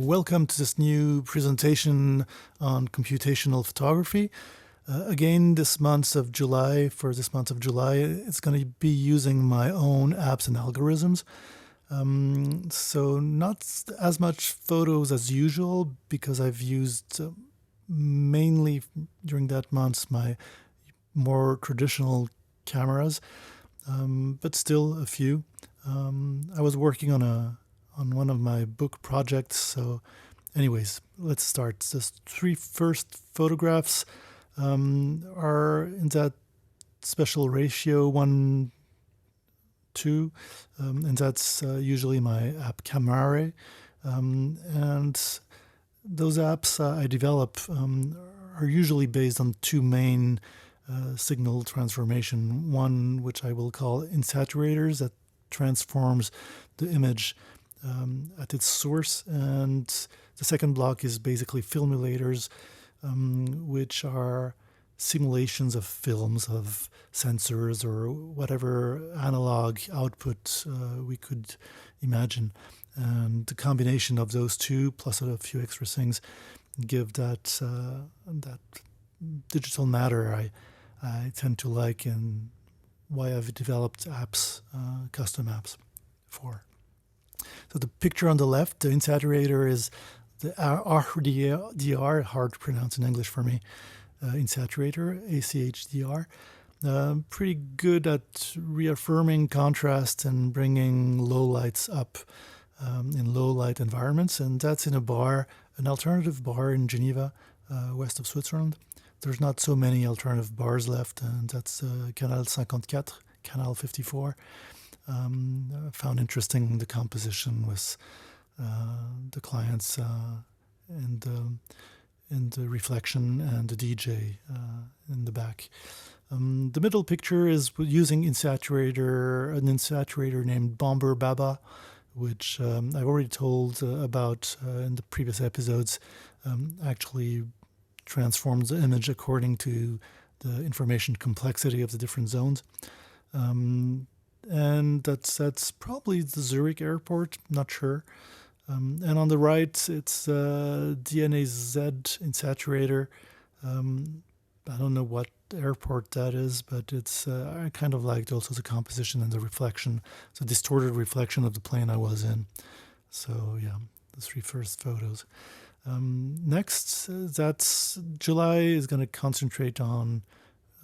Welcome to this new presentation on computational photography. Again, this month of July, it's going to be using my own apps and algorithms. So not as much photos as usual because I've used mainly during that month my more traditional cameras, but still a few. I was working on one of my book projects. So anyways, let's start. The three first photographs are in that special ratio 1:2, and that's usually my app Camare. And those apps I develop are usually based on two main signal transformation. One, which I will call insaturators, that transforms the image at its source, and the second block is basically filmulators, which are simulations of films, of sensors, or whatever analog output we could imagine. And the combination of those two, plus a few extra things, give that digital matter I tend to like, and why I've developed apps, custom apps for. So the picture on the left, the insaturator, is the Ach Dr, hard to pronounce in English for me, insaturator, ACHDR. Pretty good at reaffirming contrast and bringing low lights up in low light environments. And that's in a bar, an alternative bar in Geneva, west of Switzerland. There's not so many alternative bars left, and that's Canal 54, Canal 54. I found interesting the composition with the clients and the reflection and the DJ in the back. The middle picture is using an insaturator named Bomber Baba, which I've already told about in the previous episodes. Actually transforms the image according to the information complexity of the different zones. And that's probably the Zurich airport, not sure. And on the right, it's DNAZ insaturator. I don't know what airport that is, but it's I kind of liked also the composition and the reflection, the distorted reflection of the plane I was in. So yeah, the three first photos. Next, that's July is going to concentrate on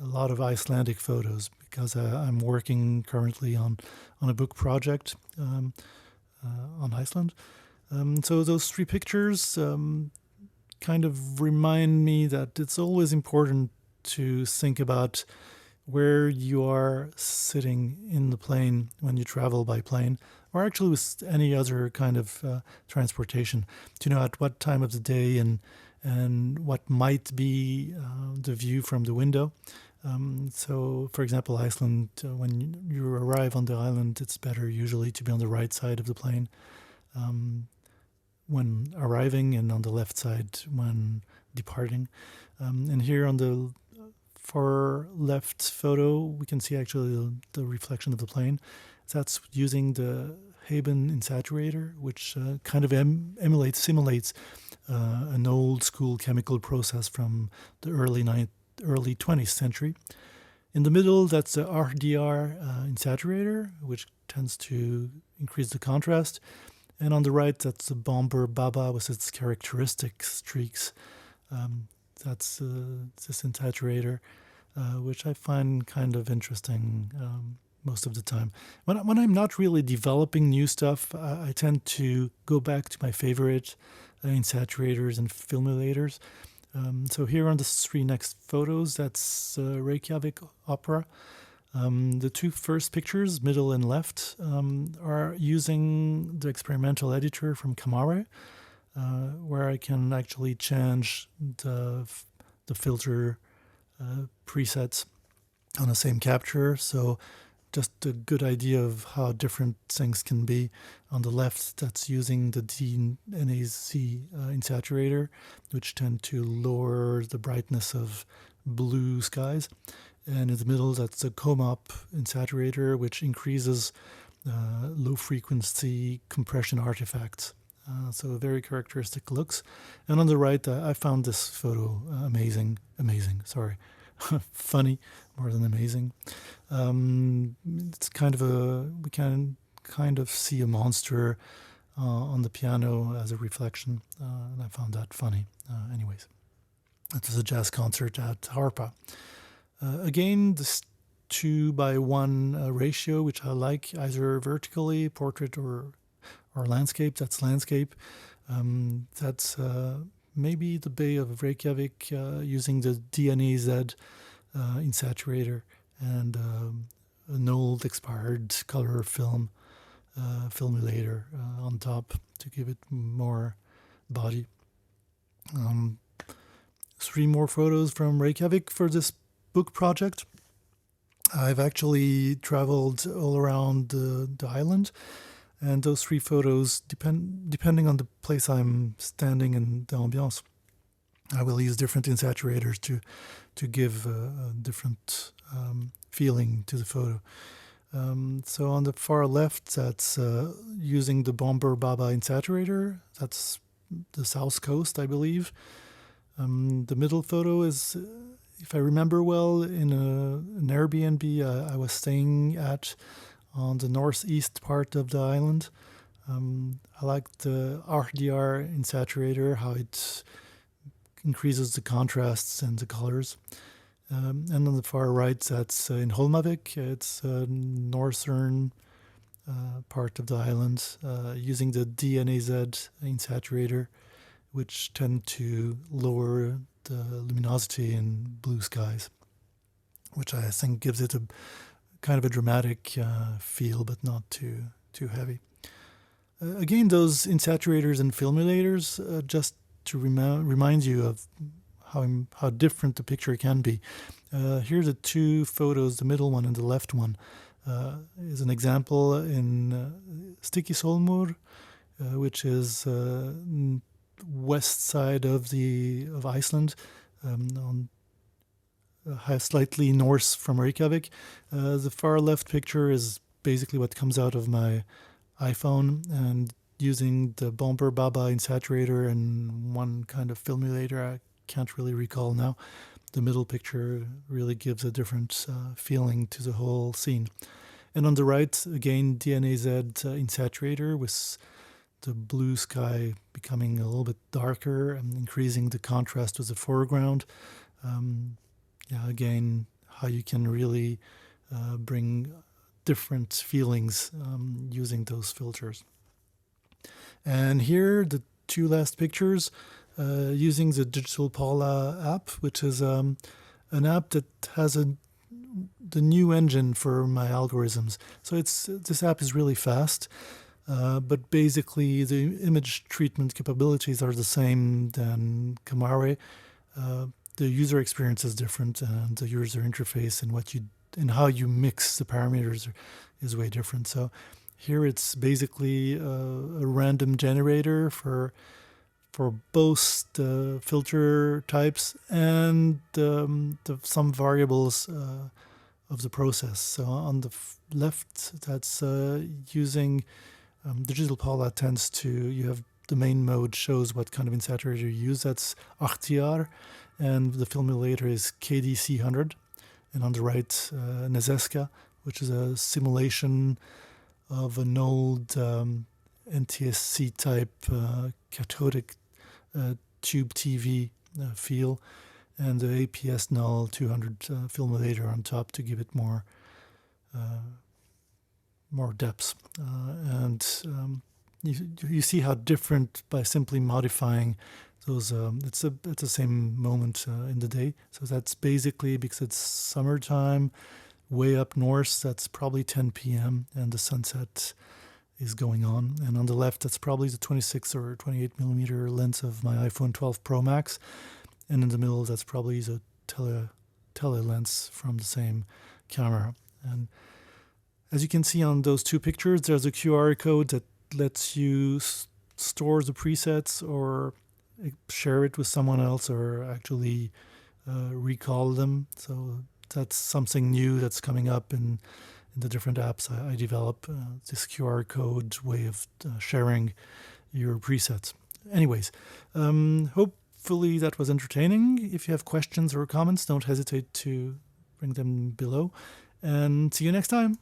a lot of Icelandic photos because I'm working currently on a book project on Iceland. So those three pictures kind of remind me that it's always important to think about where you are sitting in the plane when you travel by plane, or actually with any other kind of transportation, to know at what time of the day and what might be the view from the window. So, for example, Iceland, when you arrive on the island, it's better usually to be on the right side of the plane when arriving, and on the left side when departing. And here on the far left photo, we can see actually the reflection of the plane. That's using the Haben insaturator, which kind of simulates an old school chemical process from the early 20th century. In the middle, that's the RDR insaturator, which tends to increase the contrast. And on the right, that's the Bomber Baba with its characteristic streaks. That's this insaturator, which I find kind of interesting most of the time. When I'm not really developing new stuff, I tend to go back to my favorite insaturators and filmulators. So here on the three next photos, that's Reykjavik Opera. The two first pictures, middle and left, are using the experimental editor from Camare, where I can actually change the filter presets on the same capture. So just a good idea of how different things can be. On the left, that's using the DNAZ insaturator, which tend to lower the brightness of blue skies. And in the middle, that's the Komop insaturator, which increases low-frequency compression artifacts So very characteristic looks. And on the right, I found this photo amazing, sorry, funny more than amazing. It's kind of we can kind of see a monster on the piano as a reflection, and I found that funny. Anyways, it was a jazz concert at Harpa. Again, this 2:1 ratio, which I like, either vertically, portrait or landscape. That's landscape. That's maybe the Bay of Reykjavik using the DNAZ in saturator and an old expired color film filmulator on top to give it more body. 3 more photos from Reykjavik for this book project. I've actually traveled all around the island, and those 3 photos, depending on the place I'm standing and the ambiance, I will use different insaturators to give a different feeling to the photo. So on the far left, that's using the Bomber Baba insaturator. That's the south coast, I believe. The middle photo is, if I remember well, in an Airbnb I was staying at on the northeast part of the island. I like the Ach Dr insaturator, how it increases the contrasts and the colors. And on the far right, that's in Holmavik. It's a northern part of the island, using the DNAZ insaturator, which tend to lower the luminosity in blue skies, which I think gives it a kind of a dramatic feel, but not too heavy. Again, those insaturators and filmulators, just to remind you of how different the picture can be. Here are the 2 photos, the middle one and the left one. Is an example in Stykkishólmur, which is west side of Iceland, on slightly north from Reykjavik. The far left picture is basically what comes out of my iPhone, and using the Bomber Baba insaturator and one kind of filmulator I can't really recall now. The middle picture really gives a different feeling to the whole scene. And on the right, again, DNAZ insaturator with the blue sky becoming a little bit darker and increasing the contrast with the foreground. Again, how you can really bring different feelings using those filters. And here, the 2 last pictures, using the Digital Paula app, which is an app that has the new engine for my algorithms. So this app is really fast, but basically the image treatment capabilities are the same than Camare. The user experience is different, and the user interface and how you mix the parameters is way different. So here it's basically a random generator for both the filter types and some variables of the process. So on the left, that's using Digital Paula you have the main mode shows what kind of insaturator you use. That's Ach Dr, and the filmulator is KDC100. And on the right, Nezeska, which is a simulation of an old NTSC type cathodic tube TV feel, and the APS null 200 filmulator on top to give it more depth. You see how different by simply modifying those. It's at the same moment in the day. So that's basically because it's summertime, way up north. That's probably 10 p.m. and the sunset is going on. And on the left, that's probably the 26 or 28 millimeter lens of my iPhone 12 Pro Max. And in the middle, that's probably the tele lens from the same camera. And as you can see on those 2 pictures, there's a QR code that lets you store the presets or share it with someone else or actually recall them. So that's something new that's coming up in the different apps I develop. This QR code way of sharing your presets. Anyways, hopefully that was entertaining. If you have questions or comments, don't hesitate to bring them below. And see you next time.